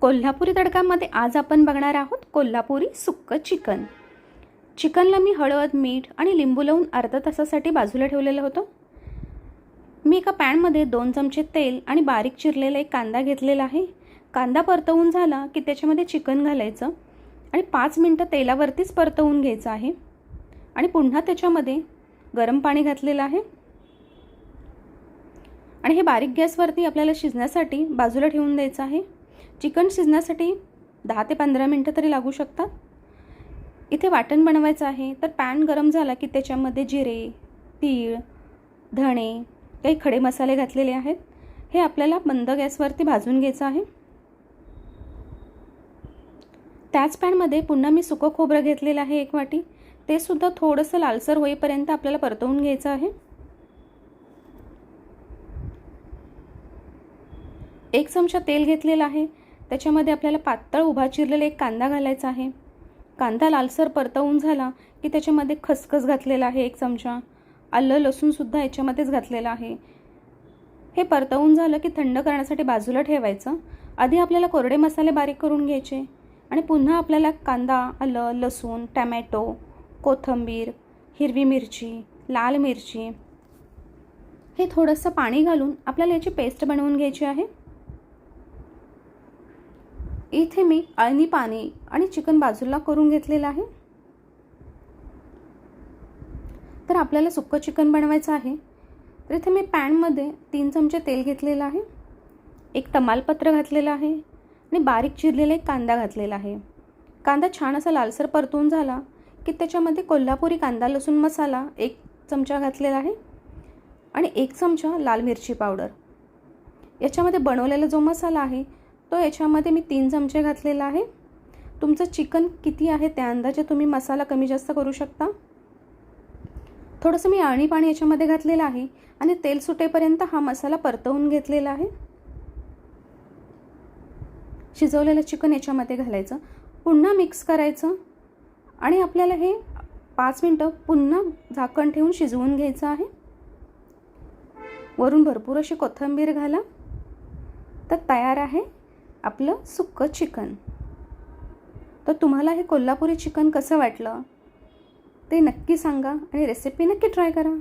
कोल्हापुरी तडकामध्ये आज आपण बघणार आहोत कोल्हापुरी सुक्कं चिकन. चिकनला मी हळद, मीठ आणि लिंबू लावून अर्धा तासासाठी बाजूला ठेवलेलं होतं. मी एका पॅनमध्ये 2 चमचे तेल आणि बारीक चिरलेला एक कांदा घेतलेला आहे. कांदा परतवून झाला की त्याच्यामध्ये चिकन घालायचं आणि 5 मिनिटं तेलावरतीच परतवून घ्यायचं आहे. आणि पुन्हा त्याच्यामध्ये गरम पाणी घातलेलं आहे आणि हे बारीक गॅसवरती आपल्याला शिजण्यासाठी बाजूला ठेवून द्यायचं आहे. चिकन शिजण्यासाठी 10 ते 15 मिनिटं तरी लागू शकतात. इथे वाटण बनवायचं आहे, तर पॅन गरम झाला की त्याच्यामध्ये जिरे, तीळ, धणे, काही खडे मसाले घातलेले आहेत. हे आपल्याला मंद गॅसवरती भाजून घ्यायचं आहे. त्याच पॅनमध्ये पुन्हा मी सुकं खोबरं घेतलेलं आहे 1 वाटी. ते सुद्धा थोडंसं लालसर होईपर्यंत आपल्याला परतवून घ्यायचं आहे. 1 चमचा तेल घेतलेला आहे. त्याच्यामध्ये आपल्याला पातळ उभा चिरलेला एक कांदा घालायचा आहे. कांदा लालसर परतवून झाला की त्याच्यामध्ये खसखस घातलेला आहे 1 चमचा. आलं लसूणसुद्धा याच्यामध्येच घातलेलं आहे. हे परतवून झालं की थंड करण्यासाठी बाजूला ठेवायचं. आधी आपल्याला कोरडे मसाले बारीक करून घ्यायचे आणि पुन्हा आपल्याला कांदा, आलं, लसूण, टमॅटो, कोथिंबीर, हिरवी मिरची, लाल मिरची हे थोडंसं पाणी घालून आपल्याला याची पेस्ट बनवून घ्यायची आहे. इथे मी अळणी पाणी आणि चिकन बाजूला करून घेतलेलं आहे. तर आपल्याला सुक्कं चिकन बनवायचं आहे. तर इथे मी पॅनमध्ये 3 चमचे तेल घेतलेलं आहे. एक तमालपत्र घातलेलं आहे आणि बारीक चिरलेला एक कांदा घातलेला आहे. कांदा छान असा लालसर परतून झाला की त्याच्यामध्ये कोल्हापुरी कांदा लसूण मसाला 1 चमचा घातलेला आहे आणि 1 चमचा लाल मिरची पावडर. याच्यामध्ये बनवलेला जो मसाला आहे तो याच्यामध्ये मी 3 चमचे घातलेला आहे. तुमचं चिकन किती आहे त्या अंदाजे तुम्ही मसाला कमी जास्त करू शकता. थोडंसं मी अळणी पाणी याच्यामध्ये घातलेलं आहे आणि तेल सुटेपर्यंत हा मसाला परतवून घेतलेला आहे. शिजवलेलं चिकन याच्यामध्ये घालायचं, पुन्हा मिक्स करायचं आणि आपल्याला हे 5 मिनिटं पुन्हा झाकण ठेवून शिजवून घ्यायचं आहे. वरून भरपूर अशी कोथिंबीर घाला. तर तयार आहे आपलं सुक्कं चिकन. तर तुम्हाला हे कोल्हापुरी चिकन कसं वाटलं ते नक्की सांगा आणि रेसिपी नक्की ट्राय करा.